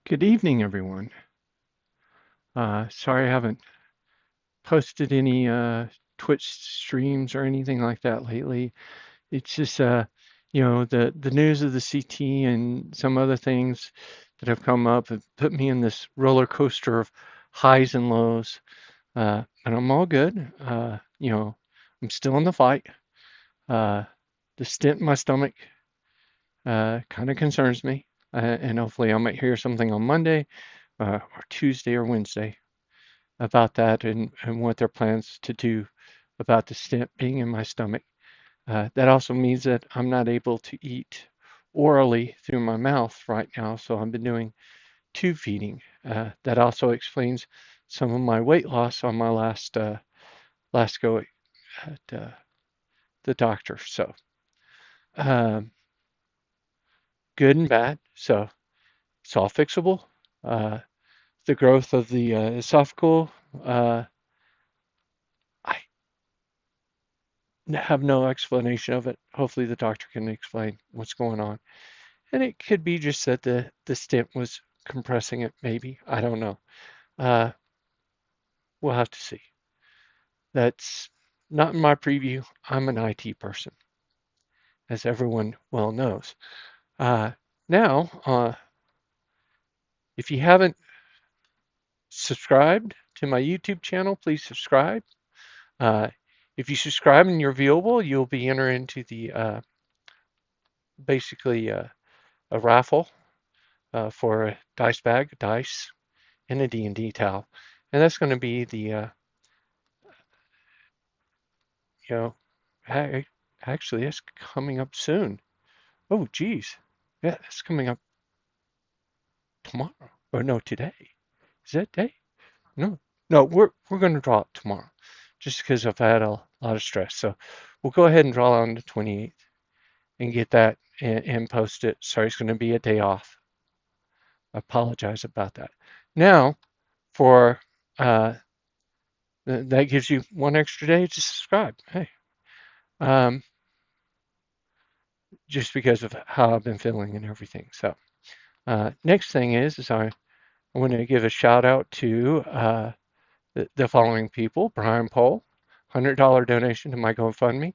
Good evening, everyone. Sorry I haven't posted any Twitch streams or anything like that lately. It's just the news of the CT and some other things that have come up have put me in this roller coaster of highs and lows. And I'm all good. I'm still in the fight. Uh, the stent in my stomach kind of concerns me, and hopefully I might hear something on Monday or Tuesday or Wednesday about that and what their plans to do about the stent being in my stomach. That also means that I'm not able to eat orally through my mouth right now, so I've been doing tube feeding. That also explains some of my weight loss on my last go at the doctor. So um, good and bad. So it's all fixable. Uh, the growth of the esophageal, uh, I have no explanation of it. Hopefully, the doctor can explain what's going on. And it could be just that the stent was compressing it, maybe. I don't know. Uh, we'll have to see. That's not in my preview. I'm an IT person, as everyone well knows. Uh, now, if you haven't subscribed to my YouTube channel, please subscribe. Uh, if you subscribe and you're viewable, you'll be entered into the basically a raffle for a dice bag, dice, and a D&D towel. And that's going to be you know, actually, it's coming up soon. Oh, geez. Yeah, it's coming up tomorrow. Or no, today. Is that day? No. No, we're going to draw it tomorrow just because I've had a lot of stress. So we'll go ahead and draw on the 28th and get that and post it. Sorry, it's going to be a day off. I apologize about that. Now, for that gives you one extra day to subscribe. Hey, um, just because of how I've been feeling and everything. So, next thing is I want to give a shout out to the following people: Brian Pohl, $100 donation to my GoFundMe;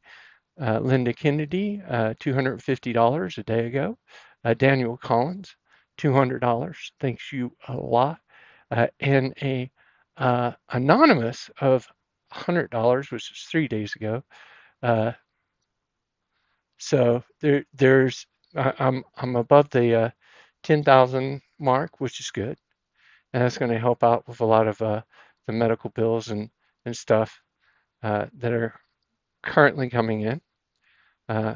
Linda Kennedy, $250 a day ago; Daniel Collins, $200. Thanks you a lot, and a anonymous of $100, which is 3 days ago. Uh, there's I'm above the 10,000 mark, which is good, and that's going to help out with a lot of the medical bills and stuff that are currently coming in. Uh,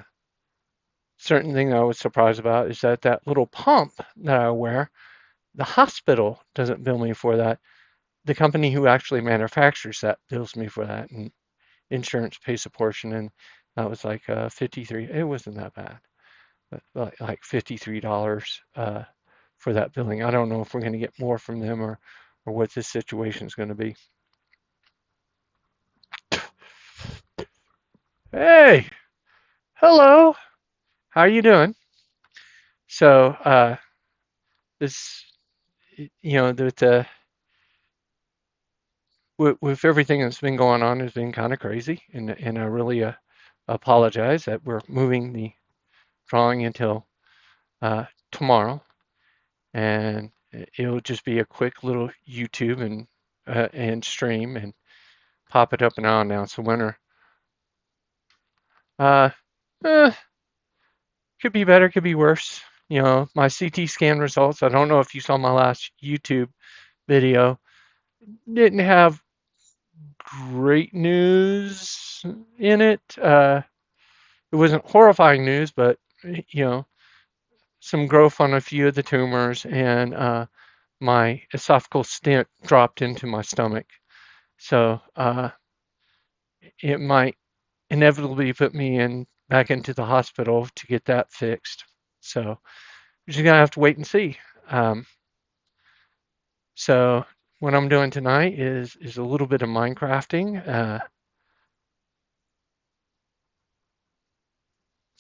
Certain thing I was surprised about is that that little pump that I wear, the hospital doesn't bill me for that. The company who actually manufactures that bills me for that, and insurance pays a portion. And that was like 53. It wasn't that bad, but like $53 for that billing. I don't know if we're going to get more from them or what this situation is going to be. Hey, hello. How you doing? So, this, that with everything that's been going on has been kind of crazy, and I really apologize that we're moving the drawing until tomorrow, and it'll just be a quick little YouTube and stream and pop it up and I'll announce the winner. Uh, eh, could be better, could be worse. My CT scan results. I don't know if you saw my last YouTube video. Didn't have great news in it. It wasn't horrifying news, but you know, some growth on a few of the tumors, and my esophageal stent dropped into my stomach. So it might inevitably put me in back into the hospital to get that fixed. So we're just gonna have to wait and see. Um, so what I'm doing tonight is a little bit of Minecrafting.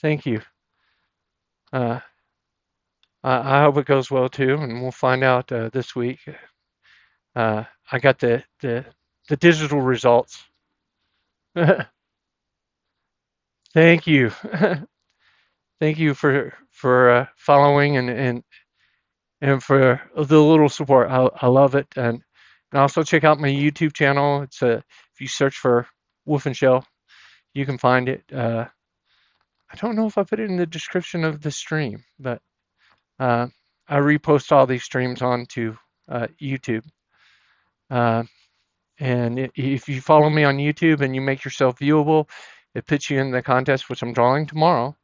Thank you. Uh, I hope it goes well too, and we'll find out this week. I got the digital results. Thank you, thank you for following and for the little support. I love it, and also check out my YouTube channel. If you search for Wolf and Shell, you can find it. I don't know if I put it in the description of the stream, but uh, I repost all these streams onto YouTube. Uh, and if you follow me on YouTube and you make yourself viewable, it puts you in the contest, which I'm drawing tomorrow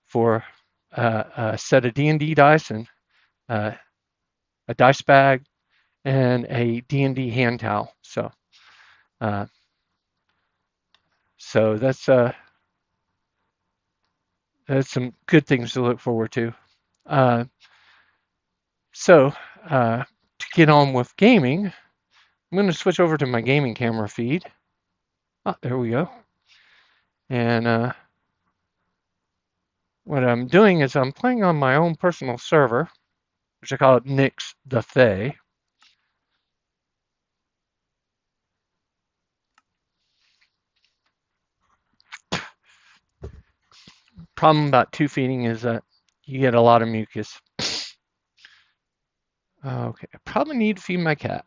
for a set of D&D dice and uh, a dice bag and a D&D hand towel. Uh, so that's some good things to look forward to. Uh, so to get on with gaming, I'm going to switch over to my gaming camera feed. Oh, there we go. And what I'm doing is I'm playing on my own personal server, which I call it Nick's the Fae. Problem about two feeding is that you get a lot of mucus. Okay, I probably need to feed my cat.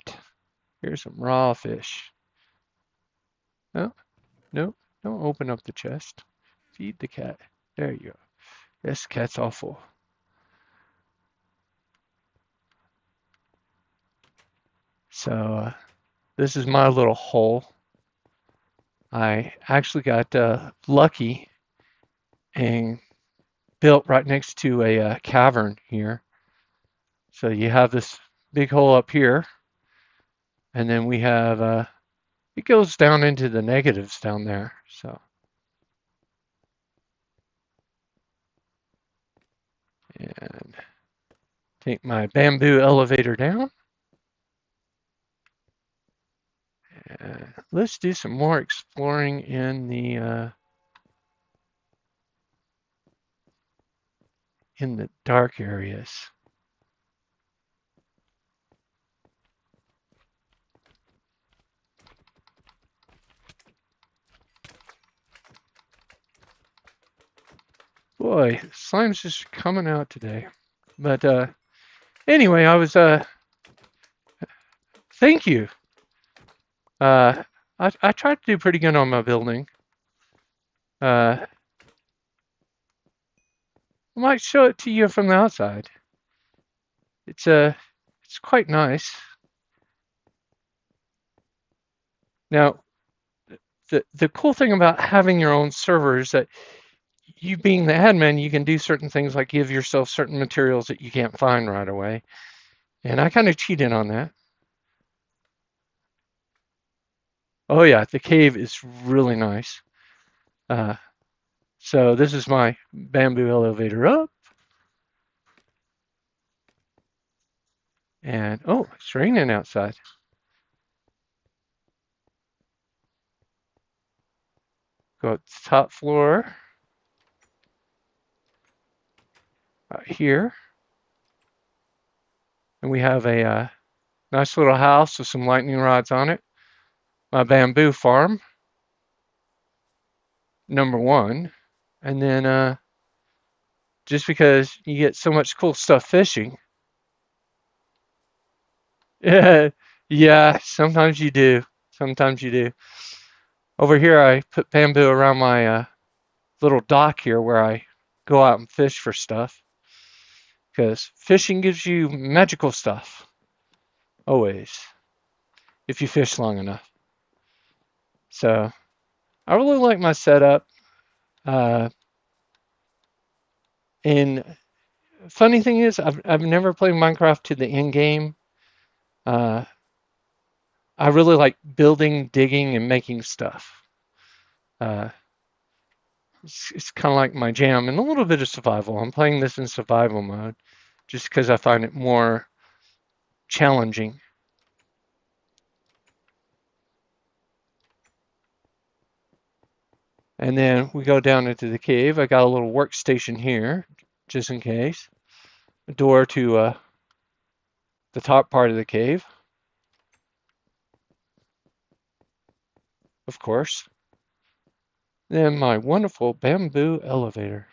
Here's some raw fish. No, no, don't open up the chest. Feed the cat. There you go. This cat's awful. So this is my little hole. I actually got lucky and built right next to a cavern here. So you have this big hole up here, and then we have it goes down into the negatives down there. So and take my bamboo elevator down. Let's do some more exploring in the dark areas. Boy, slime's just coming out today. But anyway, I was thank you. I tried to do pretty good on my building. I might show it to you from the outside. It's quite nice. Now, the cool thing about having your own server is that you being the admin, you can do certain things like give yourself certain materials that you can't find right away. And I kind of cheated on that. Oh yeah, the cave is really nice. So this is my bamboo elevator up. And oh, it's raining outside. Go up to the top floor. Right here. And we have a nice little house with some lightning rods on it. My bamboo farm, #1. And then just because you get so much cool stuff fishing. Yeah, yeah, sometimes you do. Sometimes you do. Over here, I put bamboo around my little dock here where I go out and fish for stuff. Because fishing gives you magical stuff. Always. If you fish long enough. So, I really like my setup. Uh, and funny thing is, I've never played Minecraft to the end game. Uh, I really like building, digging, and making stuff. Uh, it's kind of like my jam, and a little bit of survival. I'm playing this in survival mode, just because I find it more challenging. And then we go down into the cave. I got a little workstation here, just in case. a door to the top part of the cave, of course. Then my wonderful bamboo elevator.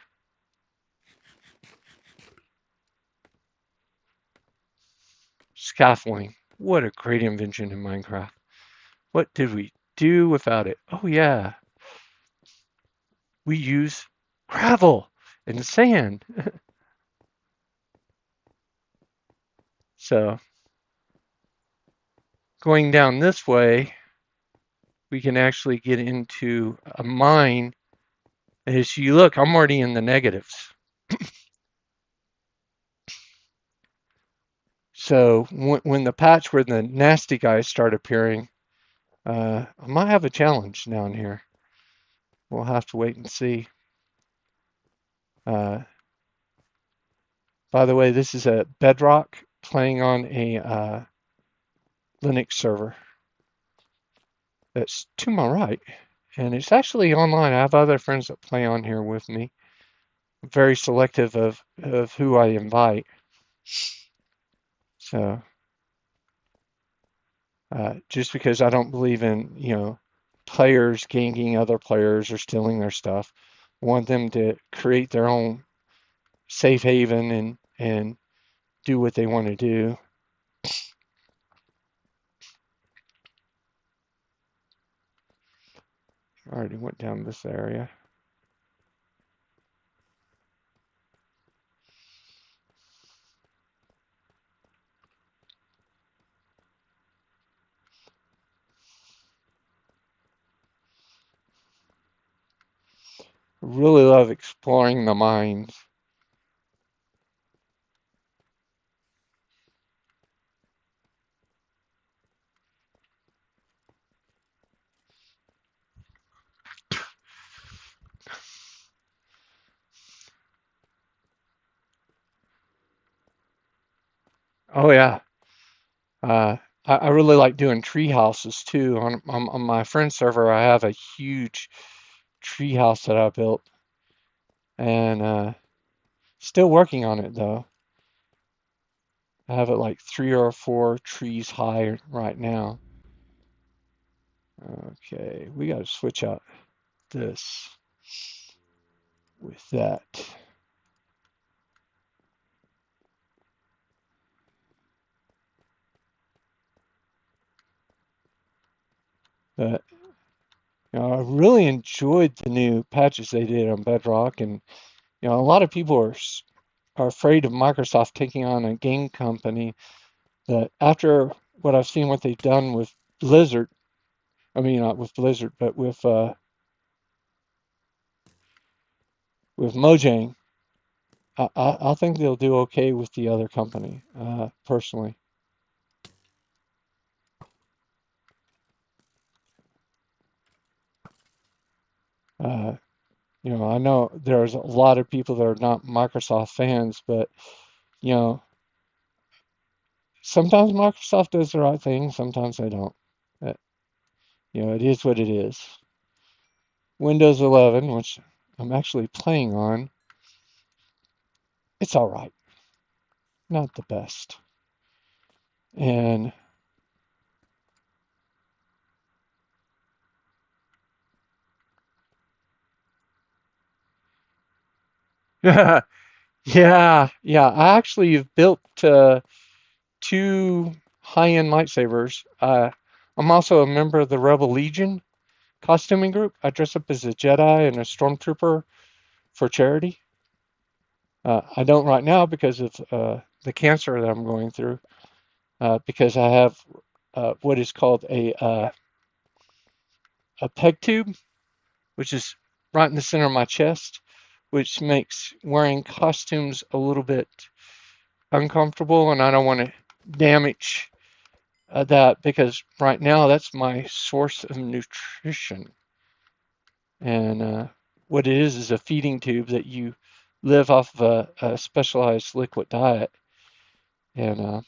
Scaffolding. What a great invention in Minecraft. What did we do without it? Oh, yeah. We use gravel and sand. So going down this way, we can actually get into a mine. As you look, I'm already in the negatives. So when the patch where the nasty guys start appearing, I might have a challenge down here. We'll have to wait and see. Uh, by the way, this is a Bedrock playing on a Linux server that's to my right. And it's actually online. I have other friends that play on here with me. I'm very selective of who I invite. So just because I don't believe in, players ganking other players or stealing their stuff, I want them to create their own safe haven and do what they want to do. I already went down this area. I really love exploring the mines. Oh yeah. Uh, I really like doing tree houses too. On my friend server, I have a huge tree house that I built, and still working on it though. I have it like 3 or 4 trees high right now. Okay, we got to switch out this with that. But I really enjoyed the new patches they did on Bedrock, and a lot of people are afraid of Microsoft taking on a game company that after what I've seen what they've done with Blizzard, I mean not with Blizzard, but with Mojang, I think they'll do okay with the other company, personally. Uh, I know there's a lot of people that are not Microsoft fans, but you know, sometimes Microsoft does the right thing, sometimes they don't. Uh, it is what it is. Windows 11, which I'm actually playing on, it's all right, not the best. And yeah, yeah, I actually have built 2 high-end lightsabers. I'm also a member of the Rebel Legion costuming group. I dress up as a Jedi and a Stormtrooper for charity. I don't right now because of the cancer that I'm going through, because I have what is called a peg tube, which is right in the center of my chest, which makes wearing costumes a little bit uncomfortable, and I don't want to damage that because right now that's my source of nutrition. And what it is a feeding tube that you live off of a specialized liquid diet. And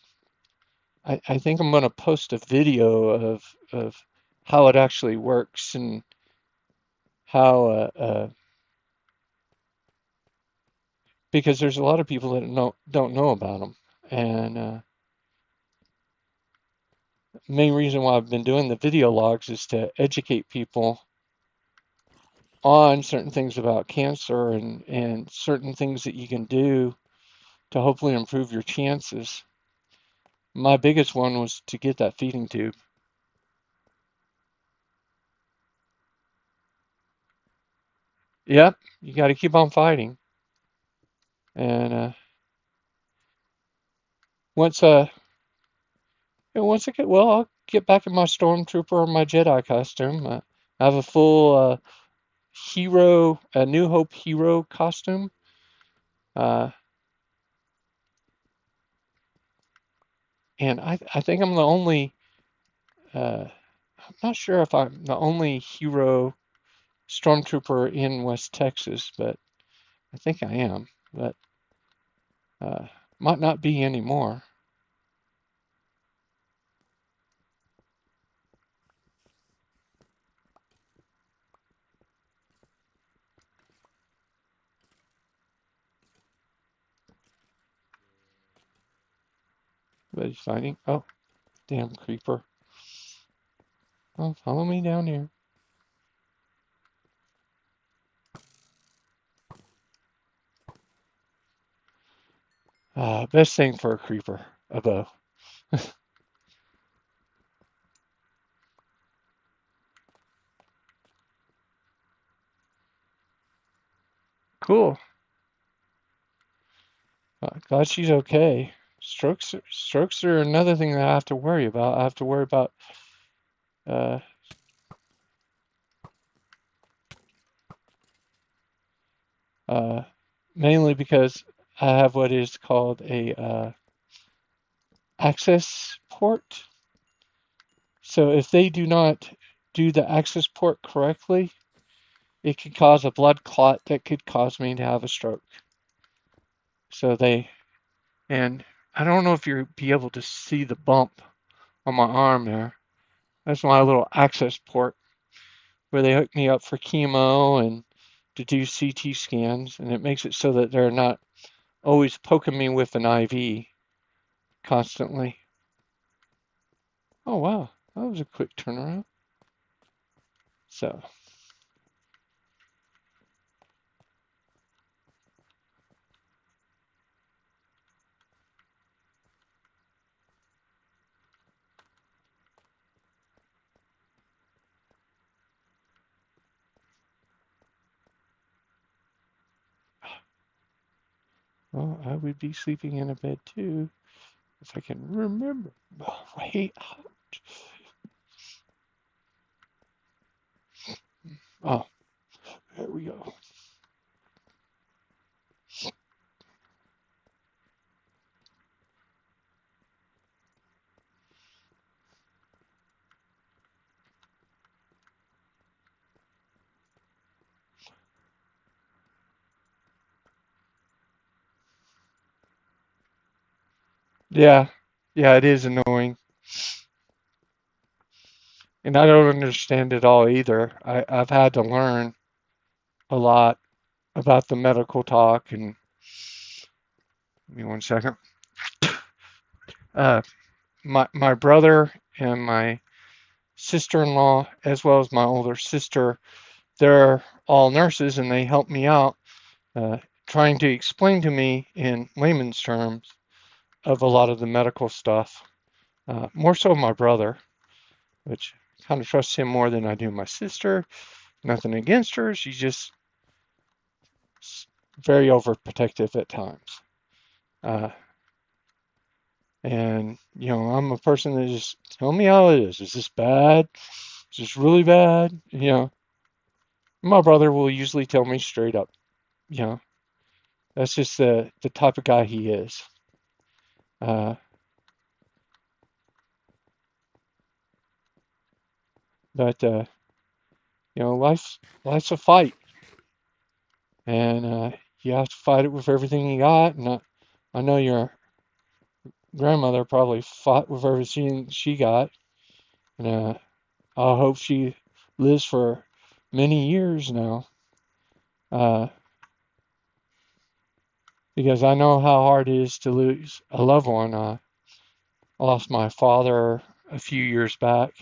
I think I'm going to post a video of how it actually works and how because there's a lot of people that don't know about them. And main reason why I've been doing the video logs is to educate people on certain things about cancer and certain things that you can do to hopefully improve your chances. My biggest one was to get that feeding tube. Yep, you got to keep on fighting. And once once I get well, I'll get back in my stormtrooper or my Jedi costume. I have a full New Hope hero costume. Uh, and I think I'm the only. I'm not sure if I'm the only hero stormtrooper in West Texas, but I think I am. But uh, might not be anymore. But he's fighting. Oh, damn creeper! Oh, follow me down here. Best thing for a creeper, a bow. Cool. Glad she's okay. Strokes are another thing that I have to worry about. I have to worry about uh, uh, mainly because I have what is called a access port. So if they do not do the access port correctly, it could cause a blood clot that could cause me to have a stroke. So and I don't know if you'll be able to see the bump on my arm there. That's my little access port where they hook me up for chemo and to do CT scans, and it makes it so that they're not always poking me with an IV constantly. Oh wow, that was a quick turnaround. So, well, I would be sleeping in a bed too if I can remember. Oh, wait. Oh, there we go. Yeah, yeah, it is annoying. And I don't understand it all either. I've had to learn a lot about the medical talk. And give me one second. Uh, my brother and my sister-in-law, as well as my older sister, they're all nurses, and they help me out uh, trying to explain to me in layman's terms of a lot of the medical stuff. More so my brother, which kind of trust him more than I do my sister. Nothing against her. She's just very overprotective at times. Uh, and, I'm a person that just tell me how it is. Is this bad? Is this really bad? My brother will usually tell me straight up. You know, that's just the type of guy he is. Uh, but life's a fight, and you have to fight it with everything you got. And I know your grandmother probably fought with everything she got, and I hope she lives for many years now. Uh, because I know how hard it is to lose a loved one. I lost my father a few years back,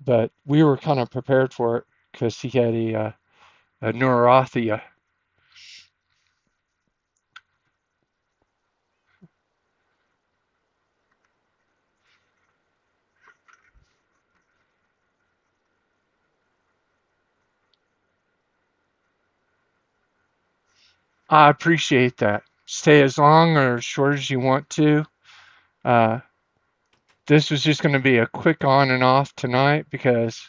but we were kind of prepared for it because he had a neurothea. I appreciate that. Stay as long or as short as you want to. Uh, this was just going to be a quick on and off tonight because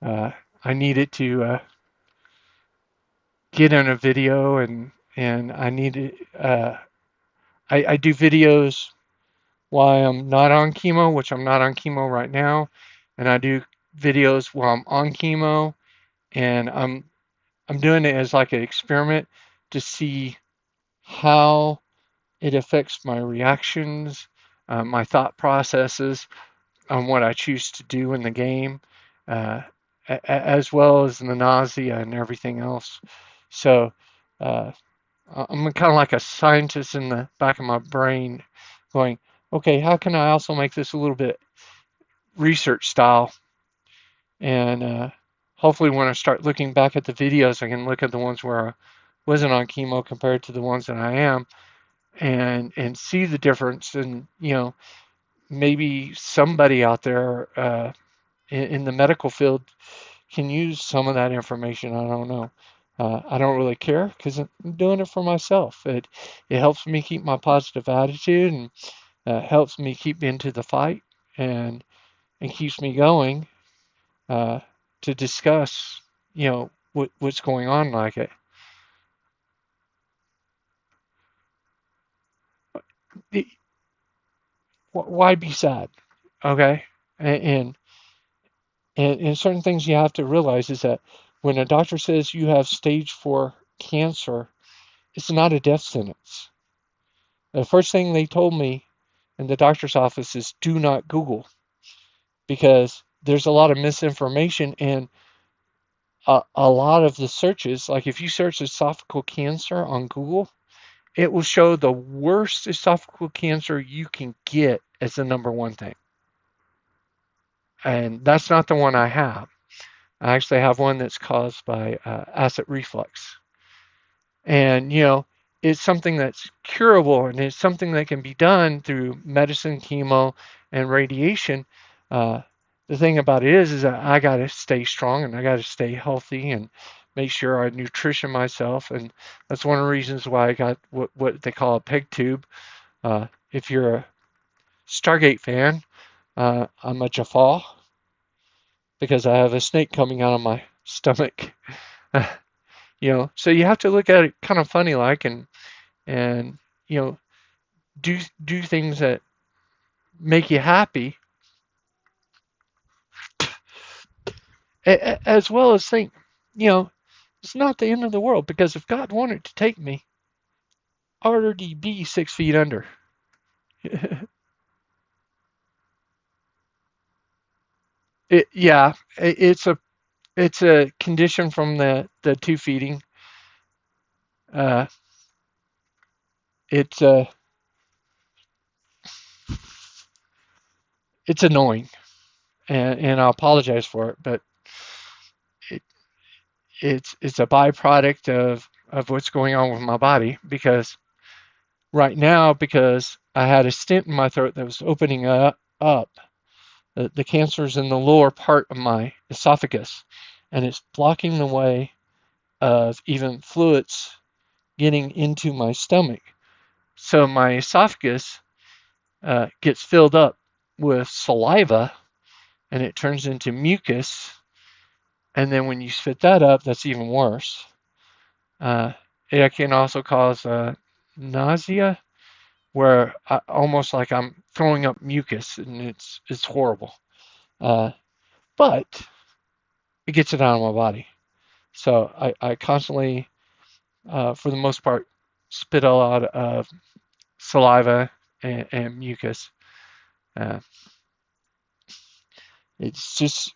uh, I needed to get in a video and I needed I do videos while I'm not on chemo, which I'm not on chemo right now, and I do videos while I'm on chemo, and I'm doing it as like an experiment to see how it affects my reactions, my thought processes on what I choose to do in the game, uh, as well as the nausea and everything else. So uh, I'm kind of like a scientist in the back of my brain going, okay, how can I also make this a little bit research style? And hopefully, when I start looking back at the videos, I can look at the ones where I wasn't on chemo compared to the ones that I am, and see the difference. And maybe somebody out there in the medical field can use some of that information. I don't know. I don't really care because I'm doing it for myself. It helps me keep my positive attitude and helps me keep into the fight and keeps me going uh, to discuss, what's going on like it. it why be sad? Okay, and, and certain things you have to realize is that when a doctor says you have stage 4 cancer, it's not a death sentence. The first thing they told me in the doctor's office is do not Google because there's a lot of misinformation and a lot of the searches, like if you search esophageal cancer on Google, it will show the worst esophageal cancer you can get as the number one thing. And that's not the one I have. I actually have one that's caused by acid reflux. And, it's something that's curable and it's something that can be done through medicine, chemo, and radiation. Uh, the thing about it is that I got to stay strong and I got to stay healthy and make sure I nutrition myself. And that's one of the reasons why I got what they call a peg tube. If you're a Stargate fan, I'm a Jaffa because I have a snake coming out of my stomach. So you have to look at it kind of funny like and you know do things that make you happy, as well as think, you know, it's not the end of the world because if God wanted to take me, I'd already be 6 feet under. Yeah, it's a condition from the two feeding. Uh, it's it's annoying, and I apologize for it, but it, it's a byproduct of what's going on with my body because right now because I had a stent in my throat that was opening up. The cancer is in the lower part of my esophagus, and it's blocking the way of even fluids getting into my stomach. So my esophagus gets filled up with saliva, and it turns into mucus. And then when you spit that up, that's even worse. Uh, it can also cause nausea, where almost like I'm throwing up mucus, and it's horrible. Uh, but it gets it out of my body. So I constantly, for the most part, spit a lot of saliva and mucus. Uh, it's just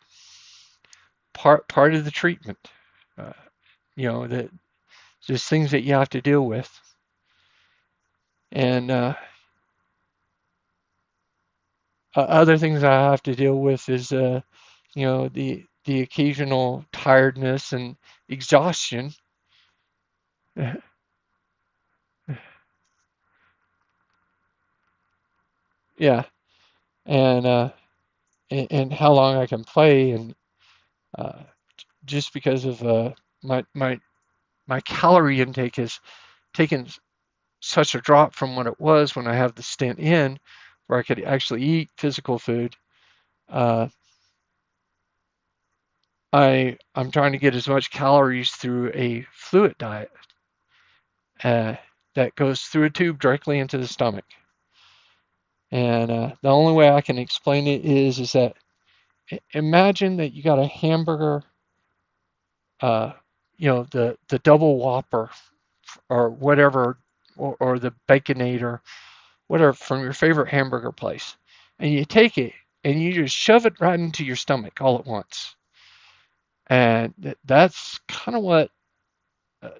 part of the treatment. Uh, that just things that you have to deal with. And other things I have to deal with is, the occasional tiredness and exhaustion. Yeah, and and how long I can play, and uh, just because of my my my calorie intake has taken such a drop from what it was when I have the stent in, where I could actually eat physical food. Uh, I'm trying to get as much calories through a fluid diet uh, that goes through a tube directly into the stomach. And the only way I can explain it is that imagine that you got a hamburger, uh, the double Whopper or whatever, or the Baconator, whatever from your favorite hamburger place, and you take it and you just shove it right into your stomach all at once. And that's kind of what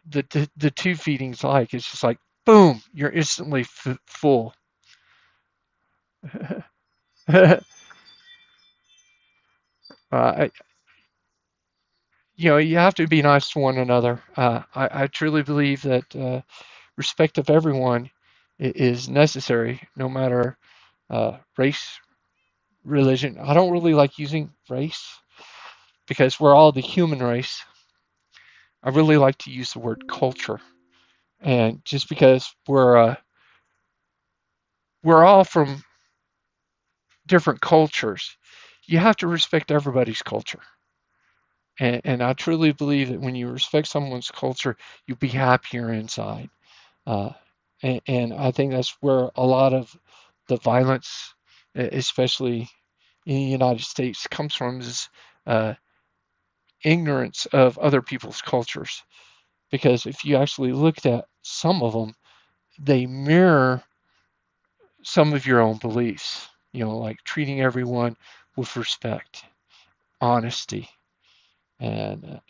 the tube feeding's like. It's just like boom, you're instantly full. uh, you have to be nice to one another. I truly believe that respect of everyone is necessary, no matter race, religion. I don't really like using race because we're all the human race. I really like to use the word culture, and just because we're all from different cultures, you have to respect everybody's culture. And I truly believe that when you respect someone's culture, you'll be happier inside. Uh, and I think that's where a lot of the violence, especially in the United States, comes from, is uh, ignorance of other people's cultures. Because if you actually looked at some of them, they mirror some of your own beliefs, like treating everyone with respect, honesty, and,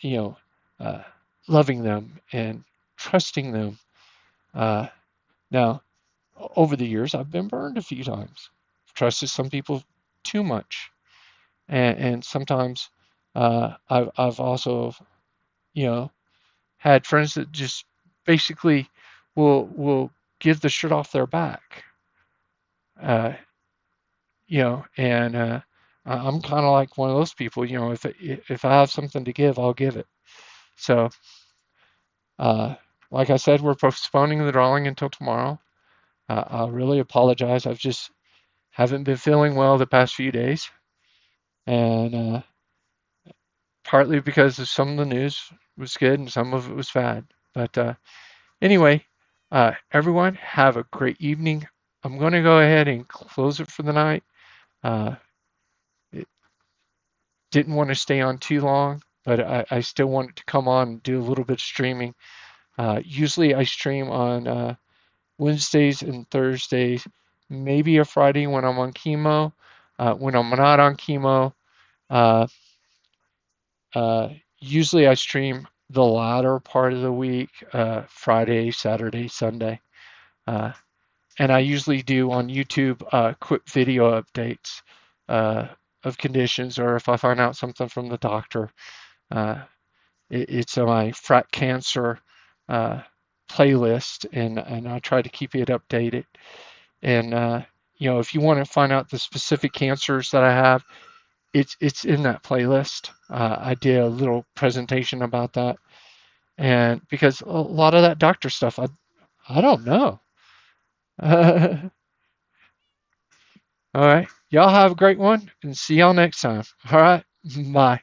uh, loving them and trusting them. Uh, Now, over the years, I've been burned a few times. I've trusted some people too much, and sometimes I've also, you know, had friends that just basically will give the shirt off their back, uh, and I'm kind of like one of those people. If I have something to give, I'll give it. So, uh, like I said, we're postponing the drawing until tomorrow. I really apologize. I've just haven't been feeling well the past few days, and partly because of some of the news was good and some of it was bad. But anyway, everyone have a great evening. I'm going to go ahead and close it for the night. Uh, it didn't want to stay on too long, but I still wanted to come on and do a little bit of streaming. Usually I stream on Wednesdays and Thursdays, maybe a Friday when I'm on chemo. When I'm not on chemo, uh, Uh, usually I stream the latter part of the week, Friday, Saturday, Sunday. Uh, and I usually do on YouTube quick video updates uh, of conditions, or if I find out something from the doctor. Uh, it's on my Frak Cancer uh, playlist, and I try to keep it updated. And if you want to find out the specific cancers that I have, it's in that playlist. I did a little presentation about that, and because a lot of that doctor stuff, I don't know. All right, y'all have a great one, and see y'all next time. All right, bye.